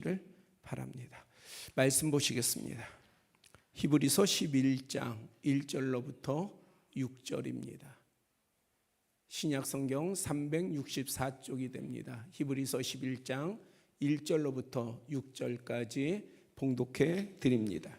를 바랍니다. 말씀 보시겠습니다. 히브리서 11장 1절로부터 6절입니다. 신약성경 364쪽이 됩니다. 히브리서 11장 1절로부터 6절까지 봉독해 드립니다.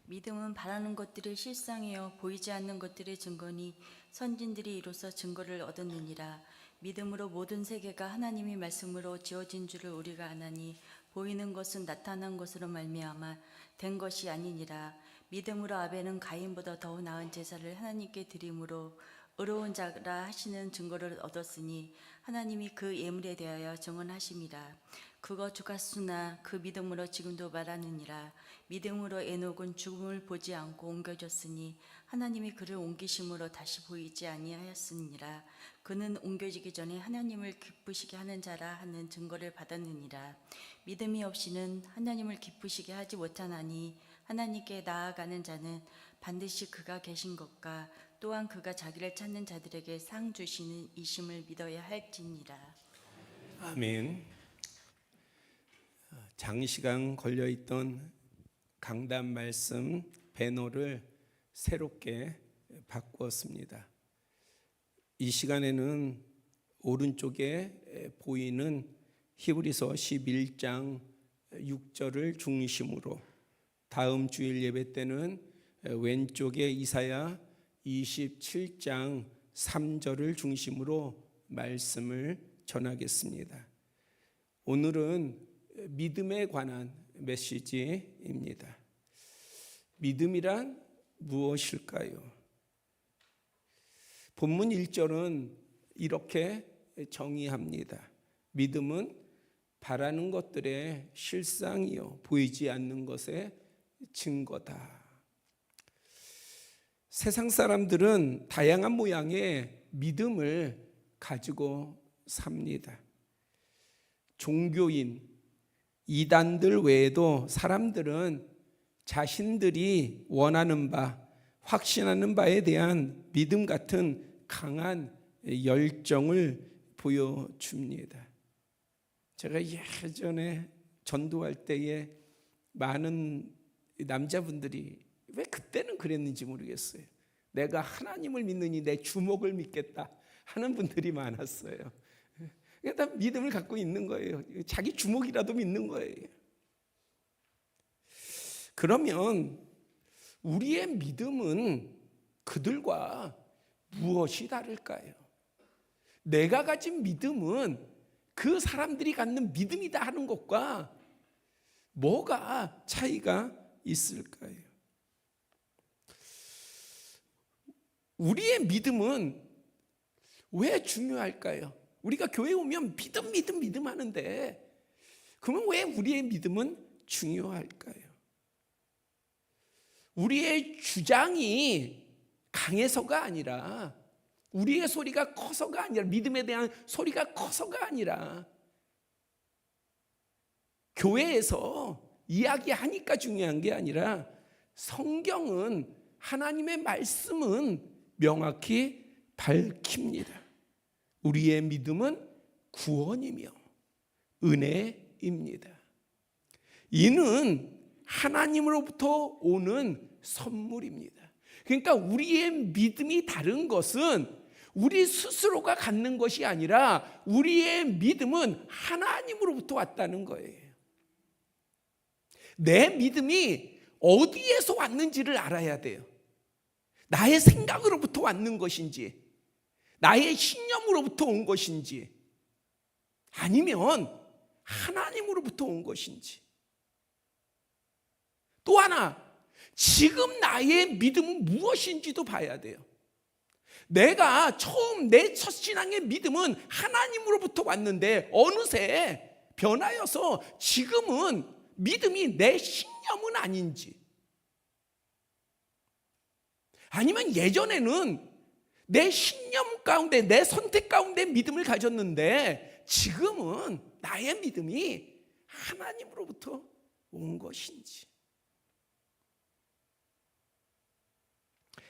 믿음은 바라는 것들의 실상이요 보이지 않는 것들의 증거니 선진들이 이로써 증거를 얻었느니라. 믿음으로 모든 세계가 하나님의 말씀으로 지어진 줄을 우리가 아나니 보이는 것은 나타난 것으로 말미암아 된 것이 아니니라. 믿음으로 아벨은 가인보다 더 나은 제사를 하나님께 드림으로 의로운 자라 하시는 증거를 얻었으니 하나님이 그 예물에 대하여 증언하심이라. 그거 주갔으나 그 믿음으로 지금도 말하느니라. 믿음으로 에녹은 죽음을 보지 않고 옮겨졌으니 하나님이 그를 옮기심으로 다시 보이지 아니하였으니라. 그는 옮겨지기 전에 하나님을 기쁘시게 하는 자라 하는 증거를 받았느니라. 믿음이 없이는 하나님을 기쁘시게 하지 못하나니 하나님께 나아가는 자는 반드시 그가 계신 것과 또한 그가 자기를 찾는 자들에게 상 주시는 이심을 믿어야 할지니라. 아멘. 장시간 걸려있던 강단 말씀 배너를 새롭게 바꾸었습니다. 이 시간에는 오른쪽에 보이는 히브리서 11장 6절을 중심으로, 다음 주일 예배 때는 왼쪽에 이사야 27장 3절을 중심으로 말씀을 전하겠습니다. 오늘은 믿음에 관한 메시지입니다. 믿음이란 무엇일까요? 본문 1절은 이렇게 정의합니다. 믿음은 바라는 것들의 실상이요 보이지 않는 것의 증거다. 세상 사람들은 다양한 모양의 믿음을 가지고 삽니다. 종교인, 이단들 외에도 사람들은 자신들이 원하는 바, 확신하는 바에 대한 믿음 같은 강한 열정을 보여줍니다. 제가 예전에 전도할 때에 많은 남자분들이 왜 그때는 그랬는지 모르겠어요. 내가 하나님을 믿느니 내 주먹을 믿겠다 하는 분들이 많았어요. 다 믿음을 갖고 있는 거예요. 자기 주먹이라도 믿는 거예요. 그러면 우리의 믿음은 그들과 무엇이 다를까요? 내가 가진 믿음은 그 사람들이 갖는 믿음이다 하는 것과 뭐가 차이가 있을까요? 우리의 믿음은 왜 중요할까요? 우리가 교회 오면 믿음 하는데 그러면 왜 우리의 믿음은 중요할까요? 우리의 주장이 강해서가 아니라, 우리의 소리가 커서가 아니라, 믿음에 대한 소리가 커서가 아니라 교회에서 이야기하니까 중요한 게 아니라 성경은, 하나님의 말씀은 명확히 밝힙니다. 우리의 믿음은 구원이며 은혜입니다. 이는 하나님으로부터 오는 선물입니다. 그러니까 우리의 믿음이 다른 것은 우리 스스로가 갖는 것이 아니라 우리의 믿음은 하나님으로부터 왔다는 거예요. 내 믿음이 어디에서 왔는지를 알아야 돼요. 나의 생각으로부터 왔는 것인지, 나의 신념으로부터 온 것인지, 아니면 하나님으로부터 온 것인지. 또 하나, 지금 나의 믿음은 무엇인지도 봐야 돼요. 내가 처음 내 첫 신앙의 믿음은 하나님으로부터 왔는데 어느새 변하여서 지금은 믿음이 내 신념은 아닌지, 아니면 예전에는 내 신념 가운데, 내 선택 가운데 믿음을 가졌는데 지금은 나의 믿음이 하나님으로부터 온 것인지.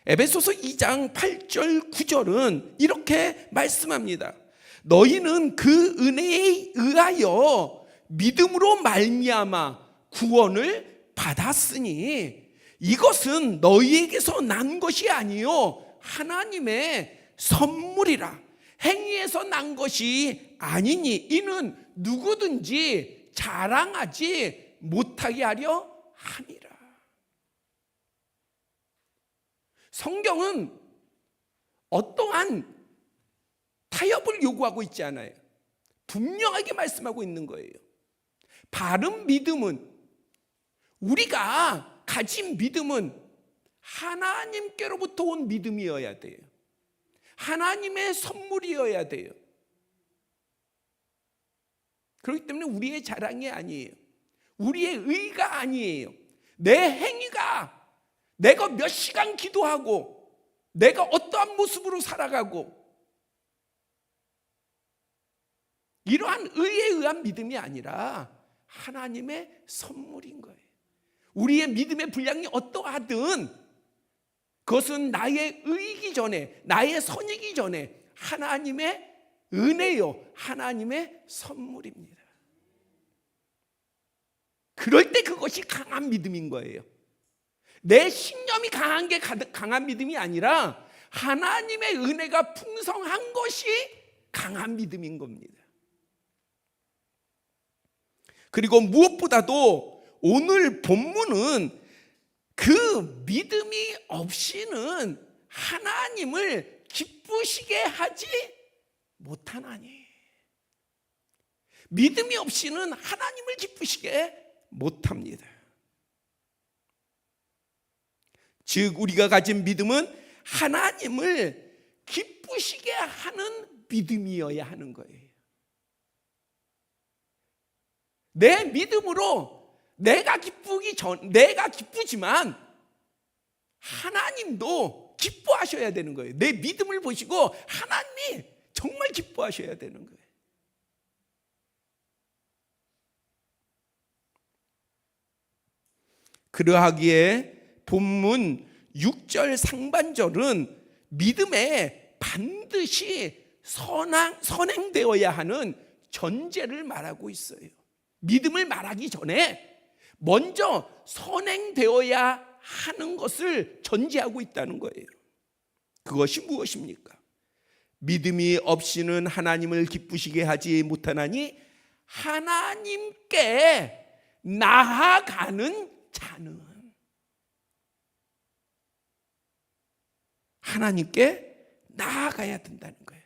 에베소서 2장 8절 9절은 이렇게 말씀합니다. 너희는 그 은혜에 의하여 믿음으로 말미암아 구원을 받았으니 이것은 너희에게서 난 것이 아니요 하나님의 선물이라. 행위에서 난 것이 아니니 이는 누구든지 자랑하지 못하게 하려 함이라. 성경은 어떠한 타협을 요구하고 있지 않아요. 분명하게 말씀하고 있는 거예요. 바른 믿음은, 우리가 가진 믿음은 하나님께로부터 온 믿음이어야 돼요. 하나님의 선물이어야 돼요. 그렇기 때문에 우리의 자랑이 아니에요. 우리의 의가 아니에요. 내 행위가, 내가 몇 시간 기도하고 내가 어떠한 모습으로 살아가고 이러한 의에 의한 믿음이 아니라 하나님의 선물인 거예요. 우리의 믿음의 분량이 어떠하든 그것은 나의 의이기 전에, 나의 선이기 전에 하나님의 은혜요, 하나님의 선물입니다. 그럴 때 그것이 강한 믿음인 거예요. 내 신념이 강한 게 강한 믿음이 아니라 하나님의 은혜가 풍성한 것이 강한 믿음인 겁니다. 그리고 무엇보다도 오늘 본문은 그 믿음이 없이는 하나님을 기쁘시게 하지 못하나니, 믿음이 없이는 하나님을 기쁘시게 못합니다. 즉 우리가 가진 믿음은 하나님을 기쁘시게 하는 믿음이어야 하는 거예요. 내 믿음으로 내가 기쁘지만 하나님도 기뻐하셔야 되는 거예요. 내 믿음을 보시고 하나님이 정말 기뻐하셔야 되는 거예요. 그러하기에 본문 6절 상반절은 믿음에 반드시 선행되어야 하는 전제를 말하고 있어요. 믿음을 말하기 전에 먼저 선행되어야 하는 것을 전제하고 있다는 거예요. 그것이 무엇입니까? 믿음이 없이는 하나님을 기쁘시게 하지 못하나니 하나님께 나아가는 자는, 하나님께 나아가야 된다는 거예요.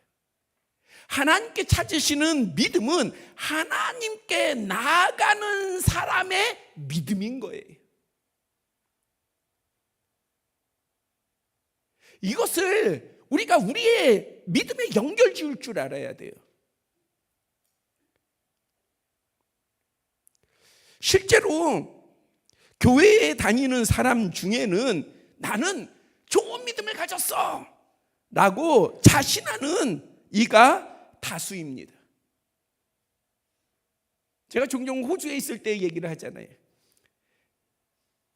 하나님께 찾으시는 믿음은 하나님께 나아가는 사람의 믿음인 거예요. 이것을 우리가 우리의 믿음에 연결 지을 줄 알아야 돼요. 실제로 교회에 다니는 사람 중에는 나는 좋은 믿음을 가졌어 라고 자신하는 이가 다수입니다. 제가 종종 호주에 있을 때 얘기를 하잖아요.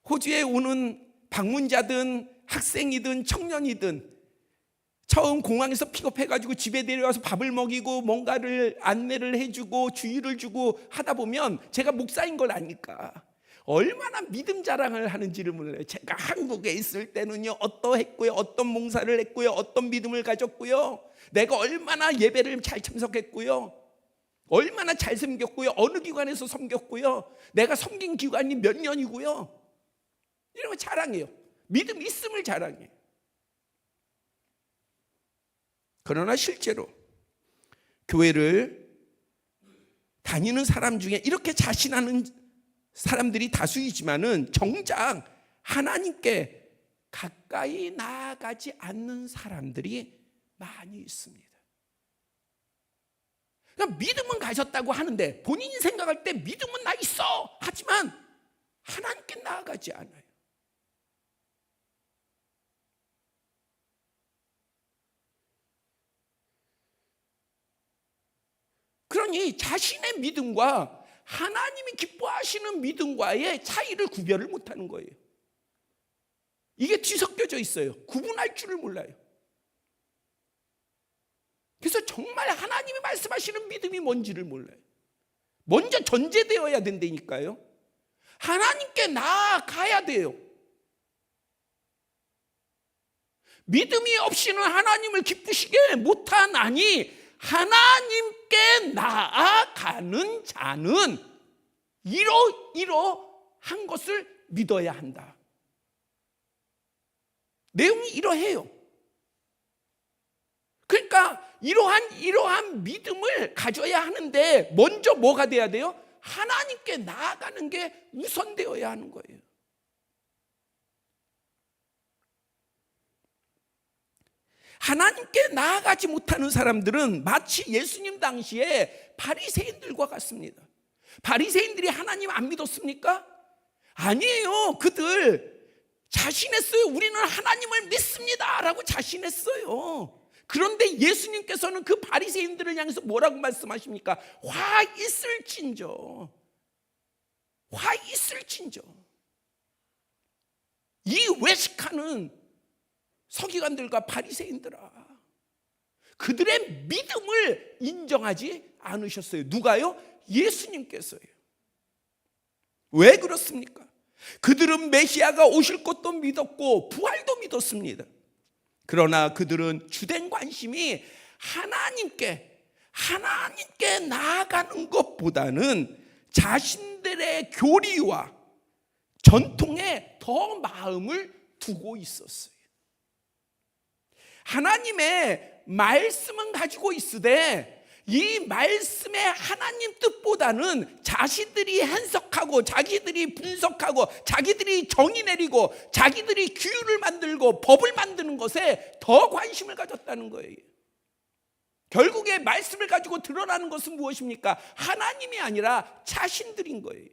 호주에 오는 방문자든 학생이든 청년이든 처음 공항에서 픽업해가지고 집에 내려와서 밥을 먹이고 뭔가를 안내를 해주고 주의를 주고 하다 보면 제가 목사인 걸 아니까 얼마나 믿음 자랑을 하는지를 몰라요. 제가 한국에 있을 때는요 어떠했고요, 어떤 봉사를 했고요, 어떤 믿음을 가졌고요, 내가 얼마나 예배를 잘 참석했고요, 얼마나 잘 섬겼고요, 어느 기관에서 섬겼고요, 내가 섬긴 기관이 몇 년이고요, 이런 거 자랑해요. 믿음 있음을 자랑해요. 그러나 실제로 교회를 다니는 사람 중에 이렇게 자신하는 사람들이 다수이지만은 정작 하나님께 가까이 나아가지 않는 사람들이 많이 있습니다. 그러니까 믿음은 가졌다고 하는데 본인이 생각할 때 믿음은 나 있어 하지만 하나님께 나아가지 않아요. 그러니 자신의 믿음과 하나님이 기뻐하시는 믿음과의 차이를 구별을 못하는 거예요. 이게 뒤섞여져 있어요. 구분할 줄을 몰라요. 그래서 정말 하나님이 말씀하시는 믿음이 뭔지를 몰라요. 먼저 전제되어야 된다니까요. 하나님께 나아가야 돼요. 믿음이 없이는 하나님을 기쁘시게 못하나니 하나님께 나아가는 자는 이러한 것을 믿어야 한다. 내용이 이러해요. 그러니까 이러한 믿음을 가져야 하는데 먼저 뭐가 돼야 돼요? 하나님께 나아가는 게 우선되어야 하는 거예요. 하나님께 나아가지 못하는 사람들은 마치 예수님 당시에 바리새인들과 같습니다. 바리새인들이 하나님 안 믿었습니까? 아니에요. 그들 자신했어요. 우리는 하나님을 믿습니다 라고 자신했어요. 그런데 예수님께서는 그 바리새인들을 향해서 뭐라고 말씀하십니까? 화 있을진저, 화 있을진저. 이 외식하는 서기관들과 바리새인들아, 그들의 믿음을 인정하지 않으셨어요. 누가요? 예수님께서요. 왜 그렇습니까? 그들은 메시아가 오실 것도 믿었고 부활도 믿었습니다. 그러나 그들은 주된 관심이 하나님께 나아가는 것보다는 자신들의 교리와 전통에 더 마음을 두고 있었어요. 하나님의 말씀은 가지고 있으되 이 말씀의 하나님 뜻보다는 자신들이 해석하고 자기들이 분석하고 자기들이 정의 내리고 자기들이 규율을 만들고 법을 만드는 것에 더 관심을 가졌다는 거예요. 결국에 말씀을 가지고 드러나는 것은 무엇입니까? 하나님이 아니라 자신들인 거예요.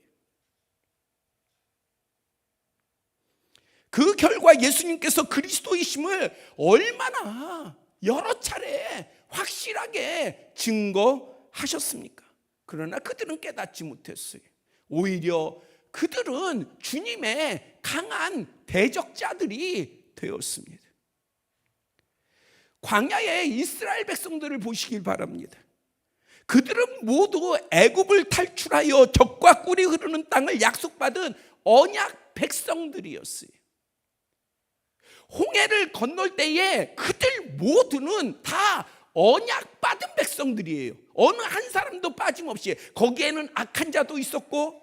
그 결과 예수님께서 그리스도이심을 얼마나 여러 차례 확실하게 증거하셨습니까? 그러나 그들은 깨닫지 못했어요. 오히려 그들은 주님의 강한 대적자들이 되었습니다. 광야의 이스라엘 백성들을 보시길 바랍니다. 그들은 모두 애굽을 탈출하여 젖과 꿀이 흐르는 땅을 약속받은 언약 백성들이었어요. 홍해를 건널 때에 그들 모두는 다 언약받은 백성들이에요. 어느 한 사람도 빠짐없이. 거기에는 악한 자도 있었고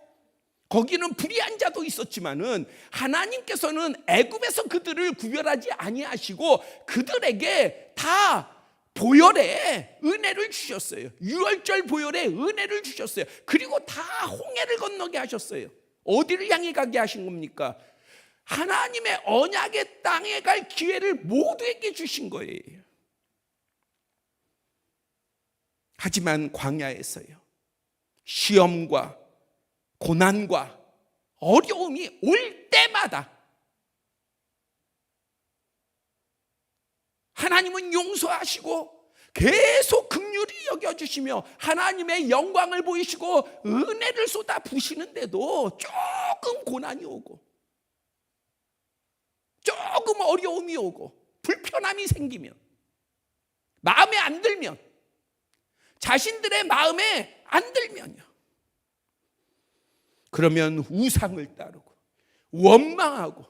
거기는 불의한 자도 있었지만은 하나님께서는 애굽에서 그들을 구별하지 아니하시고 그들에게 다 보혈의 은혜를 주셨어요. 유월절 보혈의 은혜를 주셨어요. 그리고 다 홍해를 건너게 하셨어요. 어디를 향해 가게 하신 겁니까? 하나님의 언약의 땅에 갈 기회를 모두에게 주신 거예요. 하지만 광야에서요, 시험과 고난과 어려움이 올 때마다 하나님은 용서하시고 계속 긍휼히 여겨주시며 하나님의 영광을 보이시고 은혜를 쏟아 부시는데도 조금 고난이 오고 조금 어려움이 오고 불편함이 생기면, 마음에 안 들면, 자신들의 마음에 안 들면요, 그러면 우상을 따르고 원망하고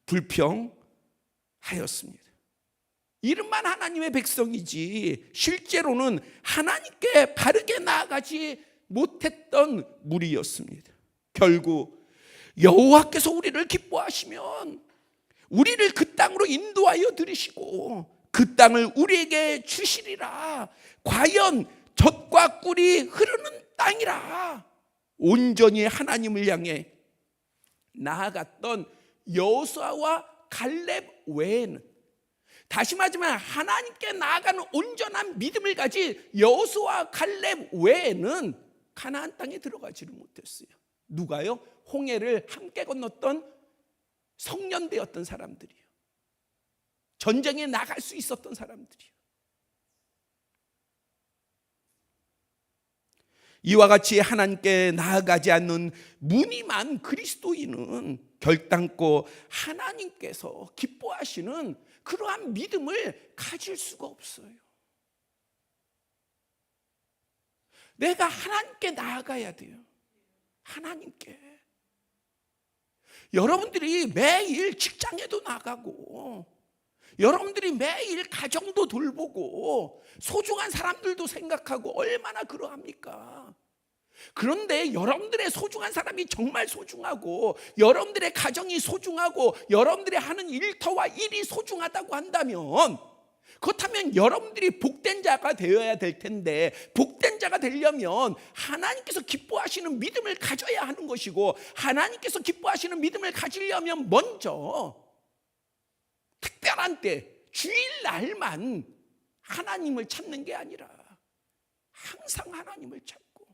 불평하였습니다. 이름만 하나님의 백성이지 실제로는 하나님께 바르게 나아가지 못했던 무리였습니다. 결국 여호와께서 우리를 기뻐하시면 우리를 그 땅으로 인도하여 들이시고 그 땅을 우리에게 주시리라. 과연 젖과 꿀이 흐르는 땅이라. 온전히 하나님을 향해 나아갔던 여호수아와 갈렙 외에는, 다시 말하면 하나님께 나아가는 온전한 믿음을 가진 여호수아와 갈렙 외에는 가나안 땅에 들어가지를 못했어요. 누가요? 홍해를 함께 건넜던 성년되었던 사람들이요, 전쟁에 나갈 수 있었던 사람들이요. 이와 같이 하나님께 나아가지 않는 무늬만 그리스도인은 결단코 하나님께서 기뻐하시는 그러한 믿음을 가질 수가 없어요. 내가 하나님께 나아가야 돼요. 하나님께. 여러분들이 매일 직장에도 나가고, 여러분들이 매일 가정도 돌보고, 소중한 사람들도 생각하고 얼마나 그러합니까? 그런데 여러분들의 소중한 사람이 정말 소중하고, 여러분들의 가정이 소중하고, 여러분들의 하는 일터와 일이 소중하다고 한다면, 그렇다면 여러분들이 복된 자가 되어야 될 텐데, 복된 자가 되려면 하나님께서 기뻐하시는 믿음을 가져야 하는 것이고, 하나님께서 기뻐하시는 믿음을 가지려면 먼저 특별한 때, 주일날만 하나님을 찾는 게 아니라 항상 하나님을 찾고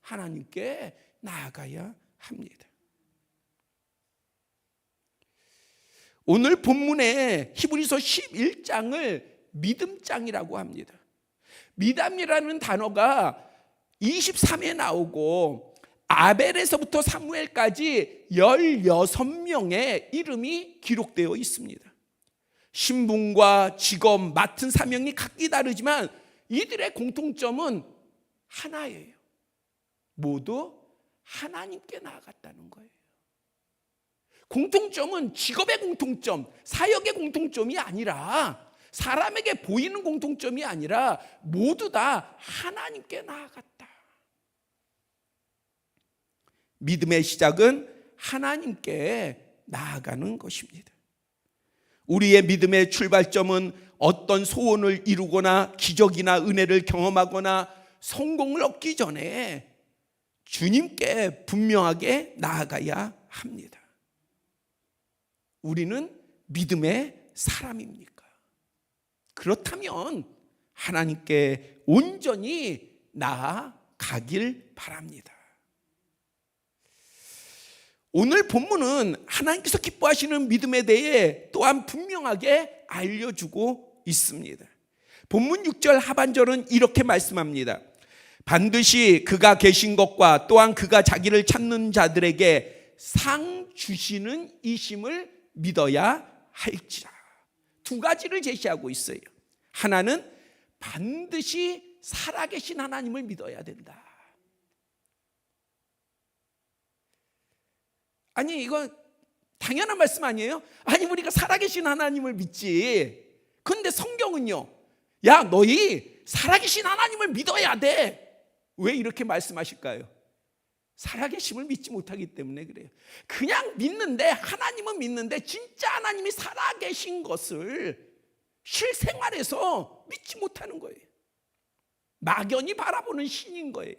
하나님께 나아가야 합니다. 오늘 본문의 히브리서 11장을 믿음장이라고 합니다. 믿음이라는 단어가 23에 나오고, 아벨에서부터 사무엘까지 16명의 이름이 기록되어 있습니다. 신분과 직업, 맡은 사명이 각기 다르지만 이들의 공통점은 하나예요. 모두 하나님께 나아갔다는 거예요. 공통점은 직업의 공통점, 사역의 공통점이 아니라, 사람에게 보이는 공통점이 아니라 모두 다 하나님께 나아갔다. 믿음의 시작은 하나님께 나아가는 것입니다. 우리의 믿음의 출발점은 어떤 소원을 이루거나 기적이나 은혜를 경험하거나 성공을 얻기 전에 주님께 분명하게 나아가야 합니다. 우리는 믿음의 사람입니까? 그렇다면 하나님께 온전히 나아가길 바랍니다. 오늘 본문은 하나님께서 기뻐하시는 믿음에 대해 또한 분명하게 알려주고 있습니다. 본문 6절 하반절은 이렇게 말씀합니다. 반드시 그가 계신 것과 또한 그가 자기를 찾는 자들에게 상 주시는 이심을 믿어야 할지라. 두 가지를 제시하고 있어요. 하나는 반드시 살아계신 하나님을 믿어야 된다. 아니, 이거 당연한 말씀 아니에요? 아니, 우리가 살아계신 하나님을 믿지. 그런데 성경은요, 야, 너희 살아계신 하나님을 믿어야 돼. 왜 이렇게 말씀하실까요? 살아계심을 믿지 못하기 때문에 그래요. 그냥 믿는데, 하나님은 믿는데 진짜 하나님이 살아계신 것을 실생활에서 믿지 못하는 거예요. 막연히 바라보는 신인 거예요.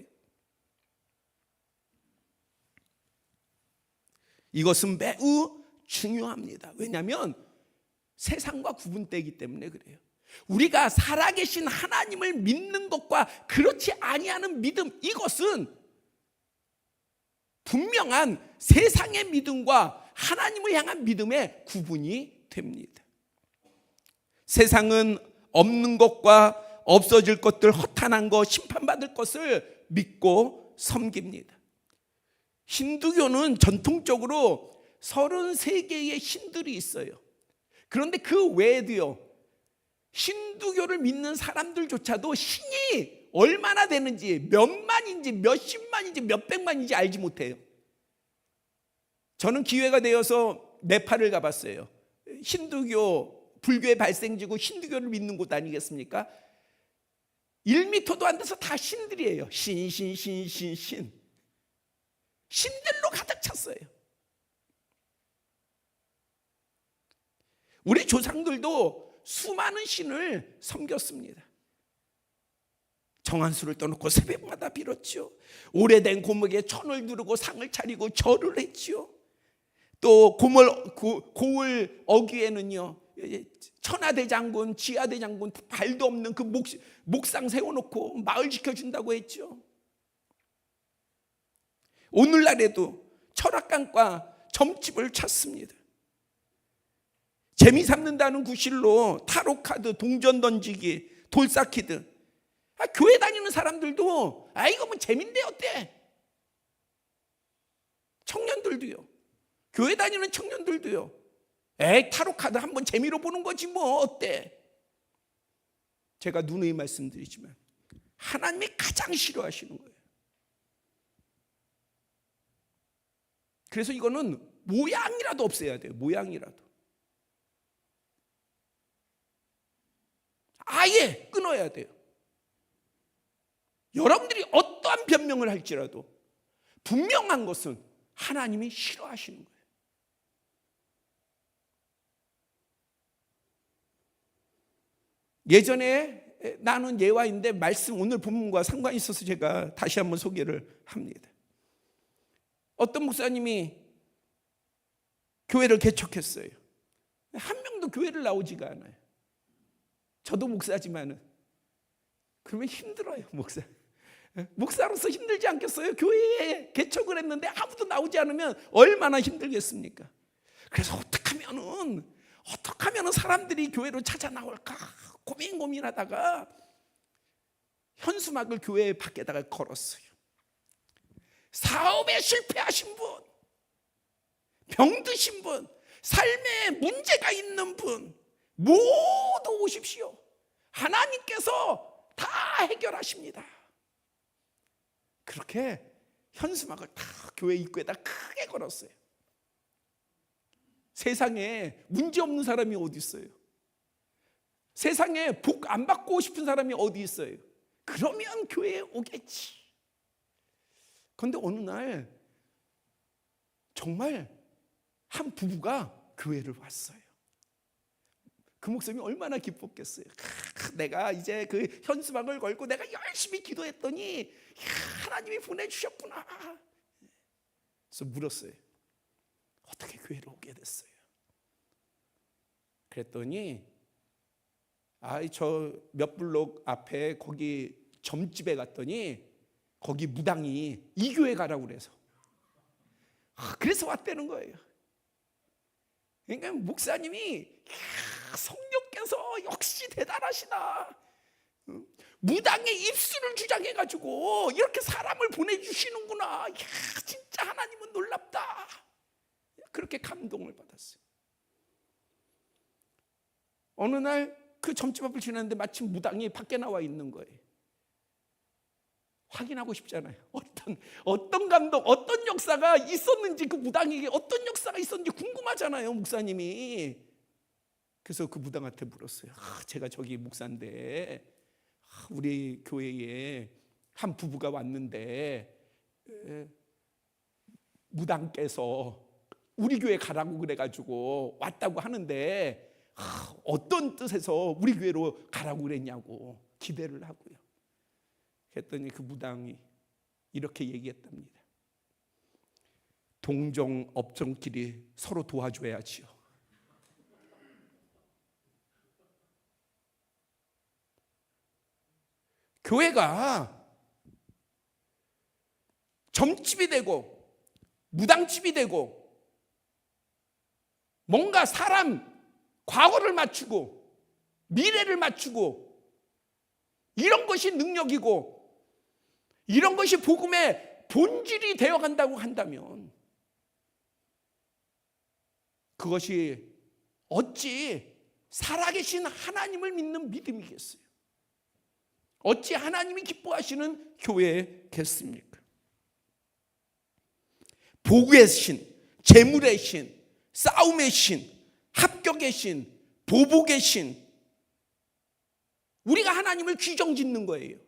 이것은 매우 중요합니다. 왜냐하면 세상과 구분되기 때문에 그래요. 우리가 살아계신 하나님을 믿는 것과 그렇지 아니하는 믿음, 이것은 분명한 세상의 믿음과 하나님을 향한 믿음의 구분이 됩니다. 세상은 없는 것과 없어질 것들, 허탄한 것, 심판받을 것을 믿고 섬깁니다. 힌두교는 전통적으로 33개의 신들이 있어요. 그런데 그 외에도요, 힌두교를 믿는 사람들조차도 신이 얼마나 되는지, 몇만인지 몇십만인지 몇백만인지 알지 못해요. 저는 기회가 되어서 네팔을 가봤어요. 힌두교, 불교의 발생지고 힌두교를 믿는 곳 아니겠습니까? 1m도 안 돼서 다 신들이에요. 신. 신들로 가득 찼어요. 우리 조상들도 수많은 신을 섬겼습니다. 정한수를 떠놓고 새벽마다 빌었죠. 오래된 고목에 천을 두르고 상을 차리고 절을 했죠. 또 고을 어귀에는요, 천하대장군, 지하대장군, 발도 없는 그 목상 세워놓고 마을 지켜준다고 했죠. 오늘날에도 철학관과 점집을 찾습니다. 재미 삼는다는 구실로 타로카드, 동전 던지기, 돌쌓기드. 교회 다니는 사람들도 이거 뭐 재민데 어때? 청년들도요. 교회 다니는 청년들도요. 타로카드 한번 재미로 보는 거지 뭐 어때? 제가 누누이 말씀드리지만 하나님이 가장 싫어하시는 거예요. 그래서 이거는 모양이라도 없애야 돼요. 모양이라도. 아예 끊어야 돼요. 여러분들이 어떠한 변명을 할지라도 분명한 것은 하나님이 싫어하시는 거예요. 예전에 나눈 예화인데 말씀 오늘 본문과 상관이 있어서 제가 다시 한번 소개를 합니다. 어떤 목사님이 교회를 개척했어요. 한 명도 교회를 나오지가 않아요. 저도 목사지만은 그러면 힘들어요. 목사로서 힘들지 않겠어요? 교회에 개척을 했는데 아무도 나오지 않으면 얼마나 힘들겠습니까? 그래서 어떻게 하면은 사람들이 교회로 찾아 나올까 고민하다가 현수막을 교회 밖에다가 걸었어요. 사업에 실패하신 분, 병드신 분, 삶에 문제가 있는 분 모두 오십시오. 하나님께서 다 해결하십니다. 그렇게 현수막을 다 교회 입구에다 크게 걸었어요. 세상에 문제 없는 사람이 어디 있어요? 세상에 복 안 받고 싶은 사람이 어디 있어요? 그러면 교회에 오겠지. 그런데 어느 날 정말 한 부부가 교회를 왔어요. 그 목사님이 얼마나 기뻤겠어요. 내가 이제 그 현수막을 걸고 내가 열심히 기도했더니 하나님이 보내주셨구나. 그래서 물었어요. 어떻게 교회를 오게 됐어요? 그랬더니 저 몇 블록 앞에 거기 점집에 갔더니 거기 무당이 이 교회 가라고 그래서 그래서 왔다는 거예요. 그러니까 목사님이 성령께서 역시 대단하시다. 무당의 입술을 주장해가지고 이렇게 사람을 보내주시는구나. 진짜 하나님은 놀랍다. 그렇게 감동을 받았어요. 어느 날 그 점집 앞을 지났는데 마침 무당이 밖에 나와 있는 거예요. 확인하고 싶잖아요. 어떤 감동, 어떤 역사가 있었는지, 그 무당에게 어떤 역사가 있었는지 궁금하잖아요, 목사님이. 그래서 그 무당한테 물었어요. 제가 저기 목사인데 우리 교회에 한 부부가 왔는데 무당께서 우리 교회 가라고 그래가지고 왔다고 하는데 어떤 뜻에서 우리 교회로 가라고 그랬냐고 기대를 하고요. 그랬더니 그 무당이 이렇게 얘기했답니다. 동종 업종끼리 서로 도와줘야지요. 교회가 점집이 되고 무당집이 되고 뭔가 사람 과거를 맞추고 미래를 맞추고 이런 것이 능력이고 이런 것이 복음의 본질이 되어간다고 한다면 그것이 어찌 살아계신 하나님을 믿는 믿음이겠어요? 어찌 하나님이 기뻐하시는 교회겠습니까? 복의 신, 재물의 신, 싸움의 신, 합격의 신, 보복의 신, 우리가 하나님을 귀정짓는 거예요.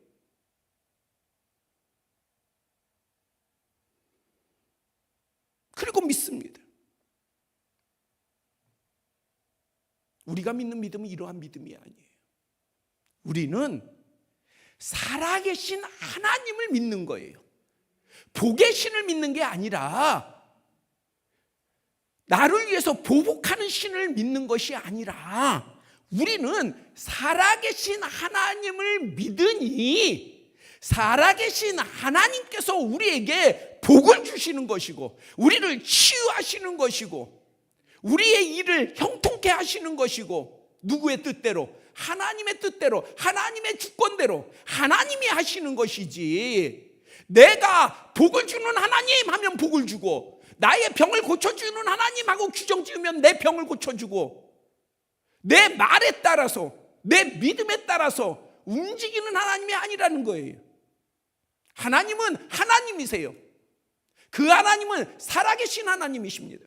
그리고 믿습니다. 우리가 믿는 믿음은 이러한 믿음이 아니에요. 우리는 살아계신 하나님을 믿는 거예요. 복의 신을 믿는 게 아니라 나를 위해서 보복하는 신을 믿는 것이 아니라 우리는 살아계신 하나님을 믿으니 살아계신 하나님께서 우리에게 복을 주시는 것이고 우리를 치유하시는 것이고 우리의 일을 형통케 하시는 것이고 누구의 뜻대로? 하나님의 뜻대로, 하나님의 주권대로 하나님이 하시는 것이지 내가 복을 주는 하나님 하면 복을 주고 나의 병을 고쳐주는 하나님하고 규정 지으면 내 병을 고쳐주고 내 말에 따라서 내 믿음에 따라서 움직이는 하나님이 아니라는 거예요. 하나님은 하나님이세요. 그 하나님은 살아계신 하나님이십니다.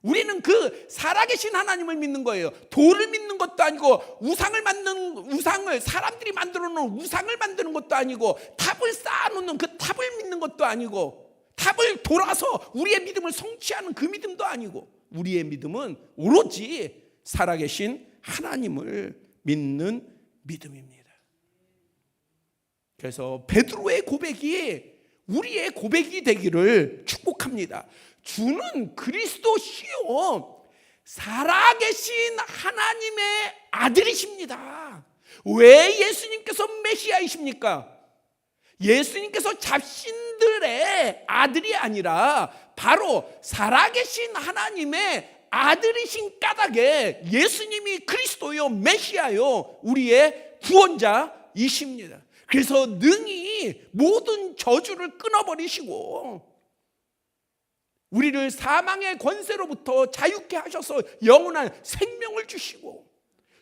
우리는 그 살아계신 하나님을 믿는 거예요. 돌을 믿는 것도 아니고 우상을 사람들이 만들어 놓은 우상을 만드는 것도 아니고 탑을 쌓아놓는 그 탑을 믿는 것도 아니고 탑을 돌아서 우리의 믿음을 성취하는 그 믿음도 아니고 우리의 믿음은 오로지 살아계신 하나님을 믿는 믿음입니다. 그래서 베드로의 고백이 우리의 고백이 되기를 축복합니다. 주는 그리스도시요 살아계신 하나님의 아들이십니다. 왜 예수님께서 메시아이십니까? 예수님께서 자신들의 아들이 아니라 바로 살아계신 하나님의 아들이신 까닭에 예수님이 그리스도요 메시아요 우리의 구원자이십니다. 그래서 능히 모든 저주를 끊어버리시고 우리를 사망의 권세로부터 자유케 하셔서 영원한 생명을 주시고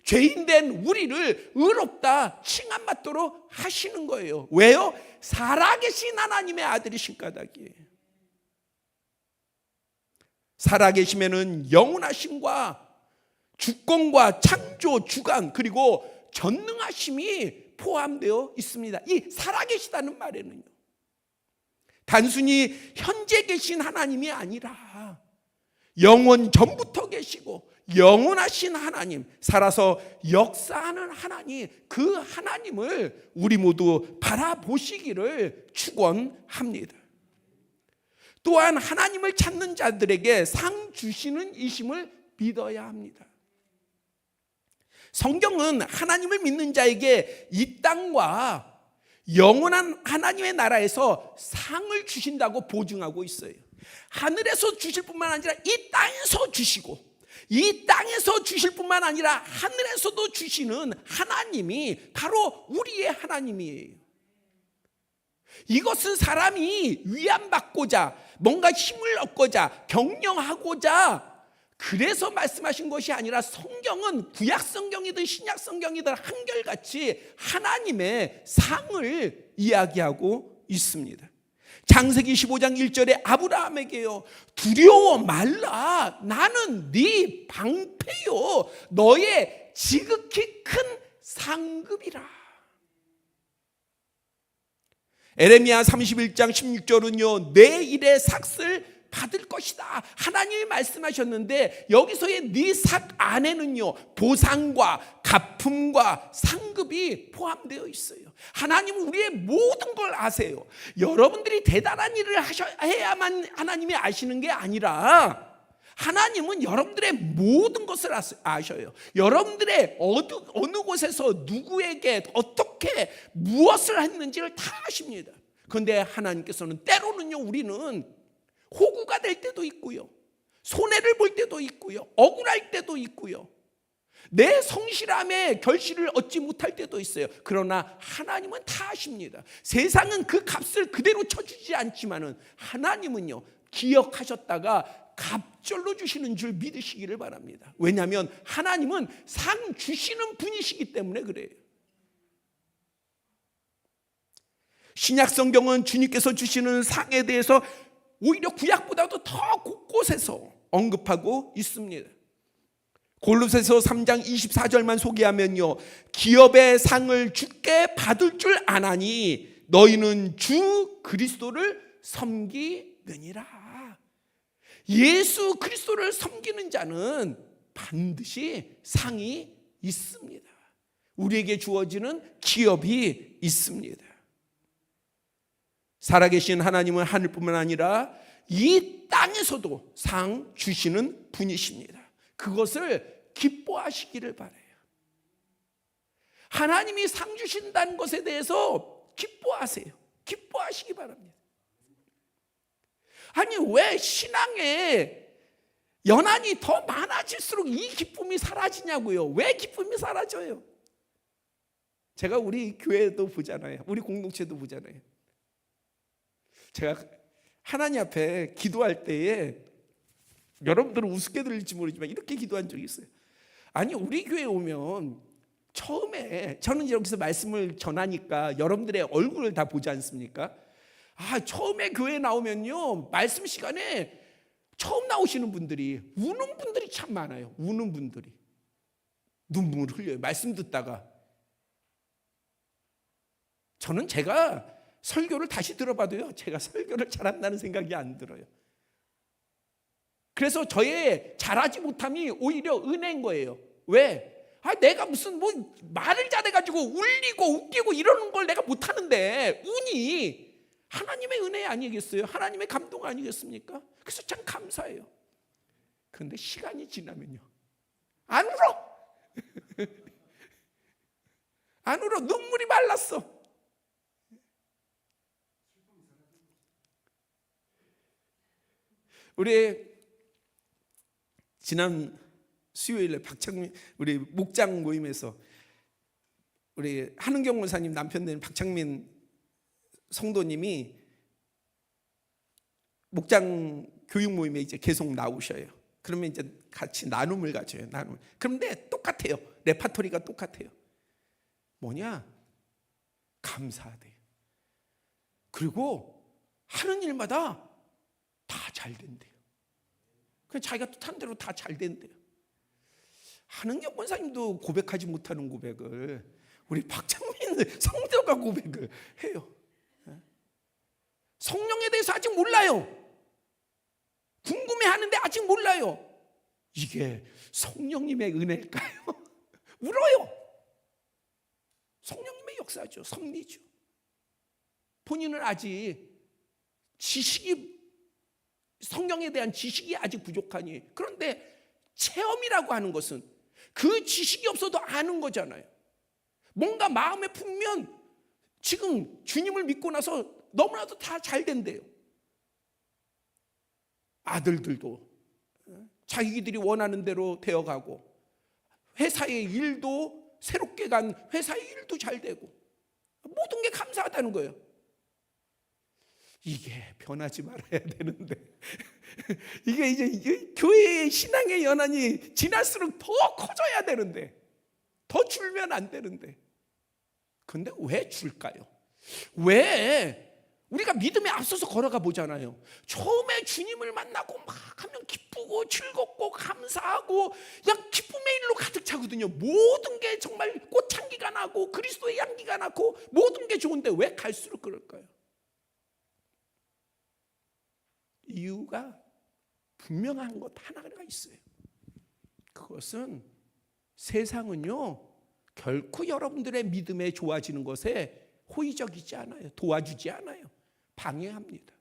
죄인된 우리를 의롭다 칭함받도록 하시는 거예요. 왜요? 살아계신 하나님의 아들이신 까닭이에요. 살아계시면은 영원하심과 주권과 창조, 주관 그리고 전능하심이 포함되어 있습니다. 이 살아계시다는 말에는요 단순히 현재 계신 하나님이 아니라 영원 전부터 계시고 영원하신 하나님, 살아서 역사하는 하나님, 그 하나님을 우리 모두 바라보시기를 축원합니다. 또한 하나님을 찾는 자들에게 상 주시는 이심을 믿어야 합니다. 성경은 하나님을 믿는 자에게 이 땅과 영원한 하나님의 나라에서 상을 주신다고 보증하고 있어요. 하늘에서 주실 뿐만 아니라 이 땅에서 주시고 이 땅에서 주실 뿐만 아니라 하늘에서도 주시는 하나님이 바로 우리의 하나님이에요. 이것은 사람이 위안받고자 뭔가 힘을 얻고자 격려하고자 그래서 말씀하신 것이 아니라 성경은 구약 성경이든 신약 성경이든 한결같이 하나님의 상을 이야기하고 있습니다. 창세기 15장 1절에 아브라함에게요 두려워 말라 나는 네 방패요 너의 지극히 큰 상급이라. 에레미야 31장 16절은요 내 일의 삭을 받을 것이다 하나님이 말씀하셨는데 여기서의 네 삭 안에는요 보상과 가품과 상급이 포함되어 있어요. 하나님은 우리의 모든 걸 아세요. 여러분들이 대단한 일을 해야만 하나님이 아시는 게 아니라 하나님은 여러분들의 모든 것을 아셔요. 여러분들의 어느 곳에서 누구에게 어떻게 무엇을 했는지를 다 아십니다. 그런데 하나님께서는 때로는요 우리는 호구가 될 때도 있고요 손해를 볼 때도 있고요 억울할 때도 있고요 내 성실함의 결실을 얻지 못할 때도 있어요. 그러나 하나님은 다 아십니다. 세상은 그 값을 그대로 쳐주지 않지만은 하나님은요 기억하셨다가 갑절로 주시는 줄 믿으시기를 바랍니다. 왜냐하면 하나님은 상 주시는 분이시기 때문에 그래요. 신약 성경은 주님께서 주시는 상에 대해서 오히려 구약보다도 더 곳곳에서 언급하고 있습니다. 골로새서 3장 24절만 소개하면요 기업의 상을 주께 받을 줄 아나니 너희는 주 그리스도를 섬기느니라. 예수 그리스도를 섬기는 자는 반드시 상이 있습니다. 우리에게 주어지는 기업이 있습니다. 살아계신 하나님은 하늘뿐만 아니라 이 땅에서도 상 주시는 분이십니다. 그것을 기뻐하시기를 바라요. 하나님이 상 주신다는 것에 대해서 기뻐하세요. 기뻐하시기 바랍니다. 아니 왜 신앙에 연한이 더 많아질수록 이 기쁨이 사라지냐고요. 왜 기쁨이 사라져요? 제가 우리 교회도 보잖아요. 우리 공동체도 보잖아요. 제가 하나님 앞에 기도할 때에 여러분들은 우습게 들릴지 모르지만 이렇게 기도한 적이 있어요. 아니 우리 교회 오면 처음에 저는 여기서 말씀을 전하니까 여러분들의 얼굴을 다 보지 않습니까? 처음에 교회 나오면요, 말씀 시간에 처음 나오시는 분들이 우는 분들이 참 많아요. 우는 분들이 눈물 흘려요. 말씀 듣다가. 저는 제가 설교를 다시 들어봐도요, 제가 설교를 잘한다는 생각이 안 들어요. 그래서 저의 잘하지 못함이 오히려 은혜인 거예요. 왜? 내가 무슨 말을 잘해가지고 울리고 웃기고 이러는 걸 내가 못하는데 운이 하나님의 은혜 아니겠어요? 하나님의 감동 아니겠습니까? 그래서 참 감사해요. 그런데 시간이 지나면요, 안 울어. 안 울어. 눈물이 말랐어. 우리 지난 수요일에 박창민 우리 목장 모임에서 우리 한은경 원사님 남편 된 박창민 성도님이 목장 교육 모임에 이제 계속 나오셔요. 그러면 이제 같이 나눔을 가져요. 나눔. 그런데 똑같아요. 레파토리가 똑같아요. 뭐냐? 감사하대요. 그리고 하는 일마다 다 잘 된대요. 그냥 자기가 뜻한 대로 다 잘 된대요. 한은경 원사님도 고백하지 못하는 고백을 우리 박창민 성도가 고백을 해요. 성령에 대해서 아직 몰라요. 궁금해하는데 아직 몰라요. 이게 성령님의 은혜일까요? 울어요. 성령님의 역사죠. 섭리죠. 본인은 아직 성령에 대한 지식이 아직 부족하니. 그런데 체험이라고 하는 것은 그 지식이 없어도 아는 거잖아요. 뭔가 마음에 품면 지금 주님을 믿고 나서 너무나도 다 잘 된대요. 아들들도 자기들이 원하는 대로 되어가고, 회사의 일도 새롭게 간 회사의 일도 잘 되고, 모든 게 감사하다는 거예요. 이게 변하지 말아야 되는데 이게 이제 교회의 신앙의 연한이 지날수록 더 커져야 되는데, 더 줄면 안 되는데, 근데 왜 줄까요? 왜? 우리가 믿음에 앞서서 걸어가 보잖아요. 처음에 주님을 만나고 막 하면 기쁘고 즐겁고 감사하고 그냥 기쁨의 일로 가득 차거든요. 모든 게 정말 꽃향기가 나고 그리스도의 향기가 나고 모든 게 좋은데 왜 갈수록 그럴까요? 이유가 분명한 것 하나가 있어요. 그것은 세상은요, 결코 여러분들의 믿음에 좋아지는 것에 호의적이지 않아요. 도와주지 않아요. 방해합니다.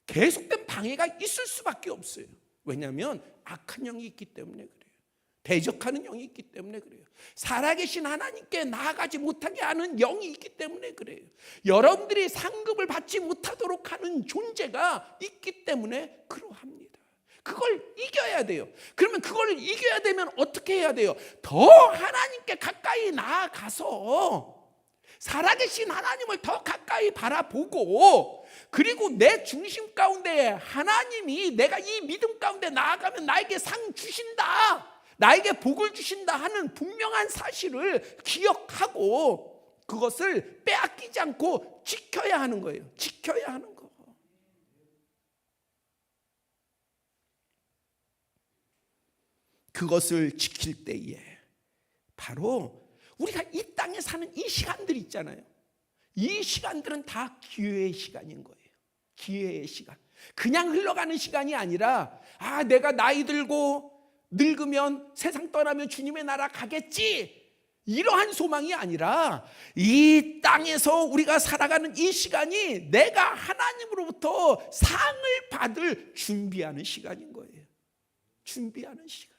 계속된 방해가 있을 수밖에 없어요. 왜냐하면 악한 영이 있기 때문에 그래요. 대적하는 영이 있기 때문에 그래요. 살아계신 하나님께 나아가지 못하게 하는 영이 있기 때문에 그래요. 여러분들이 상급을 받지 못하도록 하는 존재가 있기 때문에 그러합니다. 그걸 이겨야 돼요. 그러면 그걸 이겨야 되면 어떻게 해야 돼요? 더 하나님께 가까이 나아가서 살아계신 하나님을 더 가까이 바라보고, 그리고 내 중심 가운데 하나님이 내가 이 믿음 가운데 나아가면 나에게 상 주신다, 나에게 복을 주신다 하는 분명한 사실을 기억하고 그것을 빼앗기지 않고 지켜야 하는 거예요. 지켜야 하는 거. 그것을 지킬 때에 바로 우리가 이 땅에 사는 이 시간들 있잖아요. 이 시간들은 다 기회의 시간인 거예요. 기회의 시간. 그냥 흘러가는 시간이 아니라 내가 나이 들고 늙으면 세상 떠나면 주님의 나라 가겠지, 이러한 소망이 아니라 이 땅에서 우리가 살아가는 이 시간이 내가 하나님으로부터 상을 받을 준비하는 시간인 거예요. 준비하는 시간.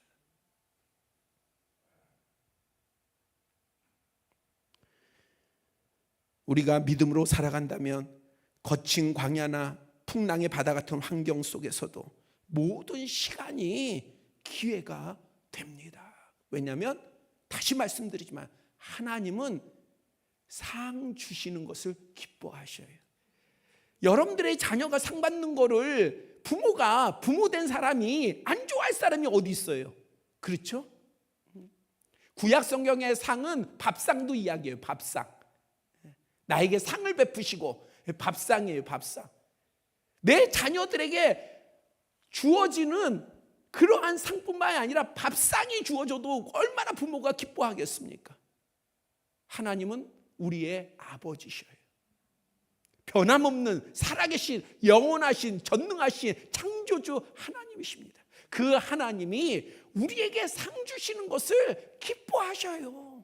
우리가 믿음으로 살아간다면 거친 광야나 풍랑의 바다 같은 환경 속에서도 모든 시간이 기회가 됩니다. 왜냐하면 다시 말씀드리지만 하나님은 상 주시는 것을 기뻐하셔요. 여러분들의 자녀가 상 받는 거를 부모된 사람이 안 좋아할 사람이 어디 있어요? 그렇죠? 구약 성경의 상은 밥상도 이야기해요. 밥상. 나에게 상을 베푸시고, 밥상이에요. 밥상. 내 자녀들에게 주어지는 그러한 상뿐만이 아니라 밥상이 주어져도 얼마나 부모가 기뻐하겠습니까? 하나님은 우리의 아버지셔요. 변함없는 살아계신 영원하신 전능하신 창조주 하나님이십니다. 그 하나님이 우리에게 상 주시는 것을 기뻐하셔요.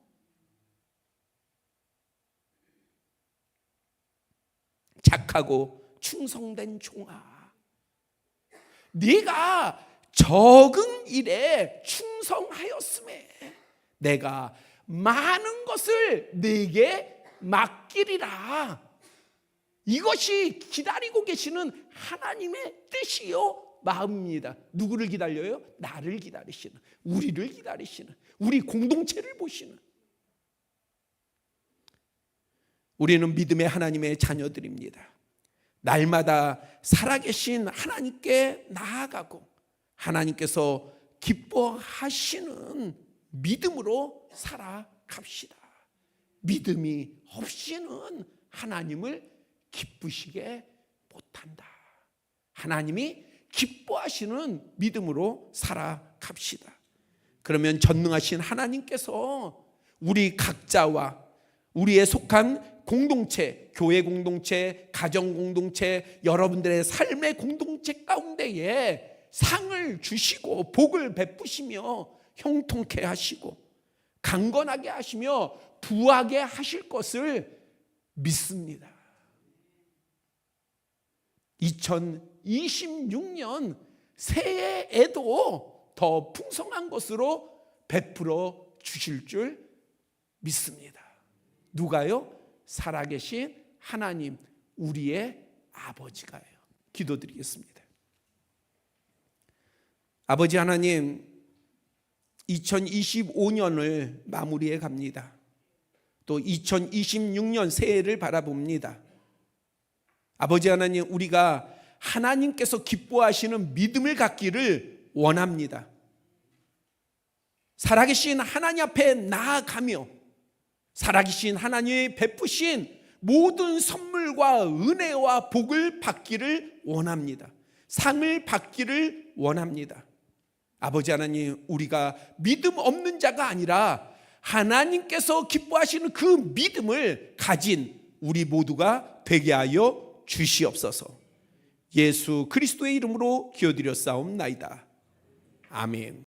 착하고 충성된 종아, 네가 적은 일에 충성하였음에 내가 많은 것을 네게 맡기리라. 이것이 기다리고 계시는 하나님의 뜻이요 마음입니다. 누구를 기다려요? 나를 기다리시는, 우리를 기다리시는, 우리 공동체를 보시는. 우리는 믿음의 하나님의 자녀들입니다. 날마다 살아계신 하나님께 나아가고 하나님께서 기뻐하시는 믿음으로 살아갑시다. 믿음이 없이는 하나님을 기쁘시게 못한다. 하나님이 기뻐하시는 믿음으로 살아갑시다. 그러면 전능하신 하나님께서 우리 각자와 우리의 속한 공동체, 교회 공동체, 가정 공동체, 여러분들의 삶의 공동체 가운데에 상을 주시고 복을 베푸시며 형통케 하시고 강건하게 하시며 부하게 하실 것을 믿습니다. 2026년 새해에도 더 풍성한 것으로 베풀어 주실 줄 믿습니다. 누가요? 살아계신 하나님, 우리의 아버지가요. 기도드리겠습니다. 아버지 하나님, 2025년을 마무리해 갑니다. 또 2026년 새해를 바라봅니다. 아버지 하나님, 우리가 하나님께서 기뻐하시는 믿음을 갖기를 원합니다. 살아계신 하나님 앞에 나아가며 살아계신 하나님의 베푸신 모든 선물과 은혜와 복을 받기를 원합니다. 상을 받기를 원합니다. 아버지 하나님, 우리가 믿음 없는 자가 아니라 하나님께서 기뻐하시는 그 믿음을 가진 우리 모두가 되게 하여 주시옵소서. 예수 그리스도의 이름으로 기도드렸사옵나이다. 아멘.